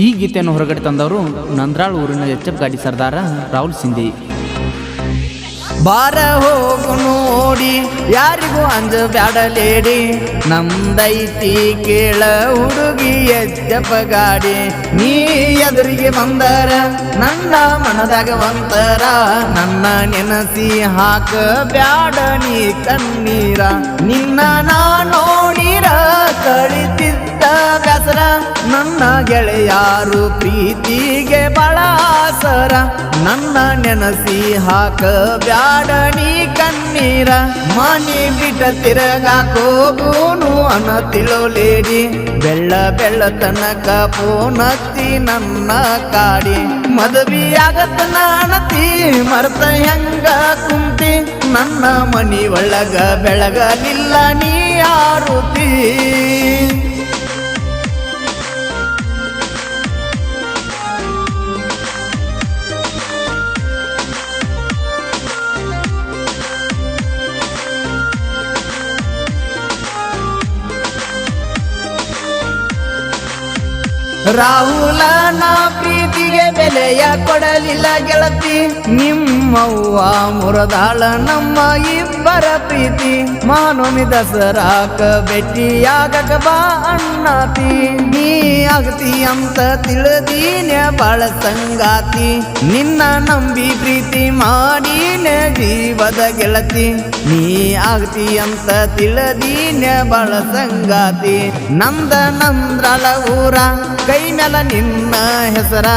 ಈ ಗೀತೆಯನ್ನು ಹೊರಗಡೆ ತಂದವರು ನಂದ್ರಾಳ್ ಊರಿನ ಎಚ್.ಎಫ್ ಗಾಡಿ ಸರ್ದಾರ ರಾಹುಲ್ ಸಿಂಧಿ. ಬಾರ ಹೋಗು ನೋಡಿ ಯಾರಿಗೂ ಅಂಜ ಬ್ಯಾಡಲೇಡಿ, ನಮ್ದೈತಿ ಕೇಳ ಹುಡುಗಿ ಎಚ್.ಎಫ್ ಗಾಡಿ. ನೀ ಎದುರಿಗೆ ಬಂದರ ನನ್ನ ಮನದಾಗ ಒಂತರ, ನನ್ನ ನೆನಸಿ ಹಾಕ ಬ್ಯಾಡ ನೀ ಕಣ್ಣೀರ. ನಿನ್ನ ನಾ ನೋಡಿರ ಕಳಿತಿದ್ದ ಬ್ಯಾಸರ, ನನ್ನ ಗೆಳೆಯಾರು ಪ್ರೀತಿಗೆ ಬಳ ಆಸರ. ನನ್ನ ನೆನಸಿ ಹಾಕ ಬ್ಯಾಡ ನೀ ಕಣ್ಣೀರ. ಮನಿ ಬಿಟ್ಟ ತಿರುಗಾಕೋಗೂನು ಅನ್ನ ತಿಳೋಲೇಡಿ, ಬೆಳ್ಳ ಬೆಳ್ಳ ತನಕ ಪೋನತ್ತಿ ನನ್ನ ಕಾಡಿ. ಮದುವೆ ಆಗತ್ತ ನಾನತಿ ಮರ್ತ ಹೆಂಗ ಕುಂತಿ, ನನ್ನ ಮನಿ ಒಳಗ ಬೆಳಗಲಿಲ್ಲ ನೀ ಆರುತಿ. ರಾಹುಲನ ಪ್ರೀತಿಗೆ ಬೆಲೆಯ ಕೊಡಲಿಲ್ಲ ಗೆಳತಿ, ನಿಮ್ಮವ್ವ ಮುರದಾಳ ನಮ್ಮ ಇಬ್ಬರ ಪ್ರೀತಿ. ಮಾನೋಮಿ ದಸರಾಕ ಭೇಟಿಯಾಗಕ ಬಾ ಅಣ್ಣಾತಿ, ನೀ ಆಗತಿ ಅಂತ ತಿಳಿದೀನೆ ಬಾಳ ಸಂಗಾತಿ. ನಿನ್ನ ನಂಬಿ ಪ್ರೀತಿ ಮಾಡೀನೆ ಜೀವದ ಗೆಳತಿ, ನೀ ಆಗತಿ ಅಂತ ತಿಳಿದೀನೆ ಬಾಳ ಸಂಗಾತಿ. ನಂದ್ರಾಳ ಊರ ಕೈ ಮ್ಯಾಲ ನಿನ್ನ ಹೆಸರ,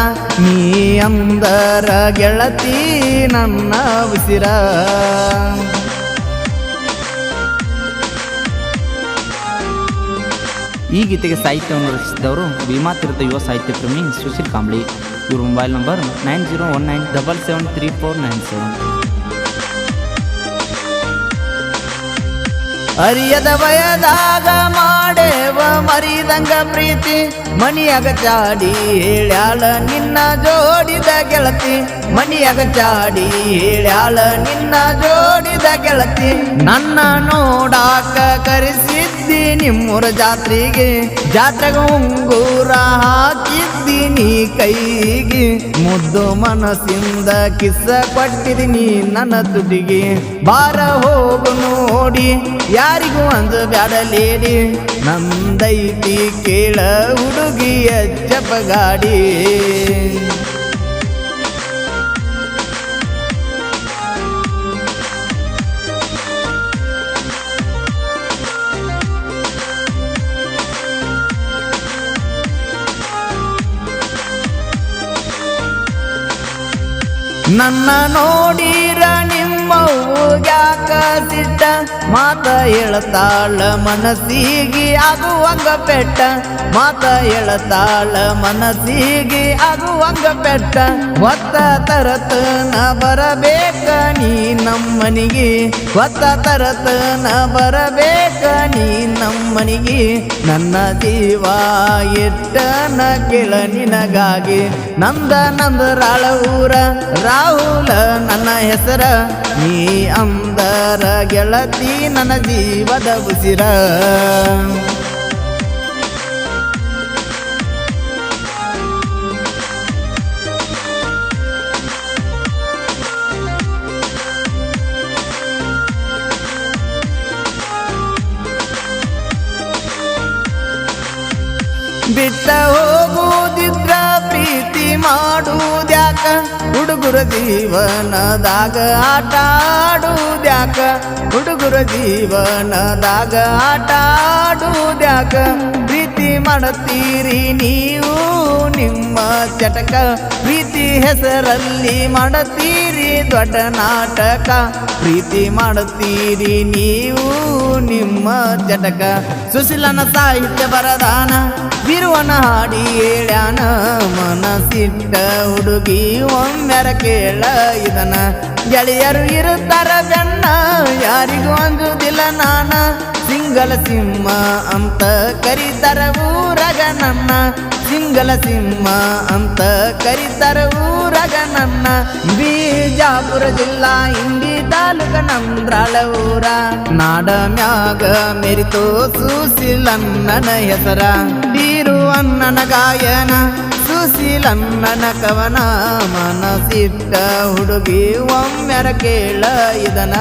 ನೀ ಅಂದರ ಗೆಳತಿ ನನ್ನ ಉಸಿರ. ಈ ಗೀತೆಗೆ ಸಾಹಿತ್ಯವನ್ನು ರಚಿಸಿದವರು ಭೀಮಾ ತೀರ್ಥ ಯುವ ಸಾಹಿತ್ಯ ಪ್ರೇಮಿ ಸುಶೀಲ್ ಕಾಂಬ್ಳಿ. ಇವ್ರ ಮೊಬೈಲ್ ನಂಬರ್ 9019773497. ಅರಿಯದ ವಯದಾಗ ಮಾಡೇವ ಮರಿದಂಗ ಪ್ರೀತಿ, ಮನಿಯಾಗ ಚಾಡಿ ಹೇಳ್ಯಾಳ ನಿನ್ನ ಜೋಡಿದ ಗೆಳತಿ. ಮನಿಯಾಗ ಚಾಡಿ ಹೇಳ್ಯಾಳ ನಿನ್ನ ಜೋಡಿದ ಗೆಳತಿ. ನನ್ನ ನೋಡಾಕ ಕರೆಸಿದ್ದಿ ನಿಮ್ಮೂರ ಜಾತ್ರೆಗೆ, ಜಾತ್ರೆಗ ಉಂಗೂರ ಹಾಕಿದ್ದೀನಿ ಕೈಗೆ. ಮುದ್ದು ಮನಸ್ಸಿಂದ ಕಿಸ್ಸ ಕೊಟ್ಟಿದ್ದೀನಿ ನನ್ನ ತುಟಿಗೆ. ಬಾರ ಹೋಗು ನೋಡಿ ಯಾರಿಗೂ ಅಂಜ ಬ್ಯಾಡಲೇಡಿ, ನಮ್ದೈತಿ ಕೇಳ ಹುಡುಗಿ ಎಚ್.ಎಫ್ ಗಾಡಿ. ನನ್ನ ನೋಡಿರ ನಿಮ್ಮವ್ಯಾಕ ಸಿಟ್ಟ, ಮಾತ ಹೇಳ್ತಾಳ ಮನಸ್ಸಿಗೆ ಆಗುವಂಗ ಪೆಟ್ಟ. ಮಾತ ಹೇಳ್ತಾಳ ಮನಸ್ಸಿಗೆ ಆಗುವಂಗ ಪೆಟ್ಟ. ಒತ್ತ ತರತನ ಬರಬೇಕ ನೀ ನಮ್ಮನಿಗೆ, ಒತ್ತ ತರತನ ಬರಬೇಕ ನೀ ನಮ್ಮನಿಗೆ. ನನ್ನ ಜೀವ ಎಟ್ಟನ ಕೇಳ ನಿನಗಾಗಿ, ನಂದ್ರಾಳ ಊರ ರಾಹುಲ ನನ್ನ ಹೆಸರ, ನೀ ಅಂದರ ಗೆಳತಿ ನನ್ನ ಜೀವದ ಉಸಿರ. ಬಿಟ್ಟ ಹೋಗುವುದಿದ್ರ ಪ್ರೀತಿ ಮಾಡುವುದ್ಯಾಕ, ಹುಡುಗರ ಜೀವನದಾಗ ಆಟ ಆಡುವುದ್ಯಾಕ. ಹುಡುಗರ ಜೀವನದಾಗ ಆಟ ಆಡುವುದ್ಯಾಕ. ಪ್ರೀತಿ ಮಾಡುತ್ತೀರಿ ನೀವು ನಿಮ್ಮ ಚಟಕ, ಪ್ರೀತಿ ಹೆಸರಲ್ಲಿ ಮಾಡುತ್ತೀರಿ ದೊಡ್ಡ ನಾಟಕ. ಪ್ರೀತಿ ಮಾಡುತ್ತೀರಿ ನೀವು ನಿಮ್ಮ ಚಟಕ. ಸುಶೀಲನ ಸಾಹಿತ್ಯ ಬರದಾನ, ಬಿರುವನ ಹಾಡಿ ಹೇಳ್ಯಾನ. ಮನಸ್ಸಿಟ್ಟ ಹುಡುಗಿ ಒಮ್ಮೆರ ಕೇಳ ಇದನ, ಗೆಳೆಯರು ಇರುತ್ತಾರ ಬೆನ್ನ ಯಾರಿಗೂ ಅಂಜುದಿಲ್ಲ ನಾನ. ಸಿಂಗಲ ಸಿಂಹ ಅಂತ ಕರೀತಾರ ಊರಗ ನನ್ನ, ಸಿಂಗಲ ಸಿಂಹ ಅಂತ ಕರೀತಾರ ಊರಗ ನನ್ನ. ಬಿಜಾಪುರ ಜಿಲ್ಲಾ ಇಂಡಿ ತಾಲೂಕ ನಂದ್ರಾಳ ಊರ, ನಾಡ ಮ್ಯಾಗ ಮೆರಿತೋ ಸುಶೀಲಣ್ಣನ ಹೆಸರ. ಬೀರು ಅಣ್ಣನ ಗಾಯನ ಸುಶೀಲಣ್ಣನ ಕವನ ಮನಸಿಟ್ಟ ಹುಡುಗಿ ಒಮ್ಮೆರ ಕೇಳ ಇದನ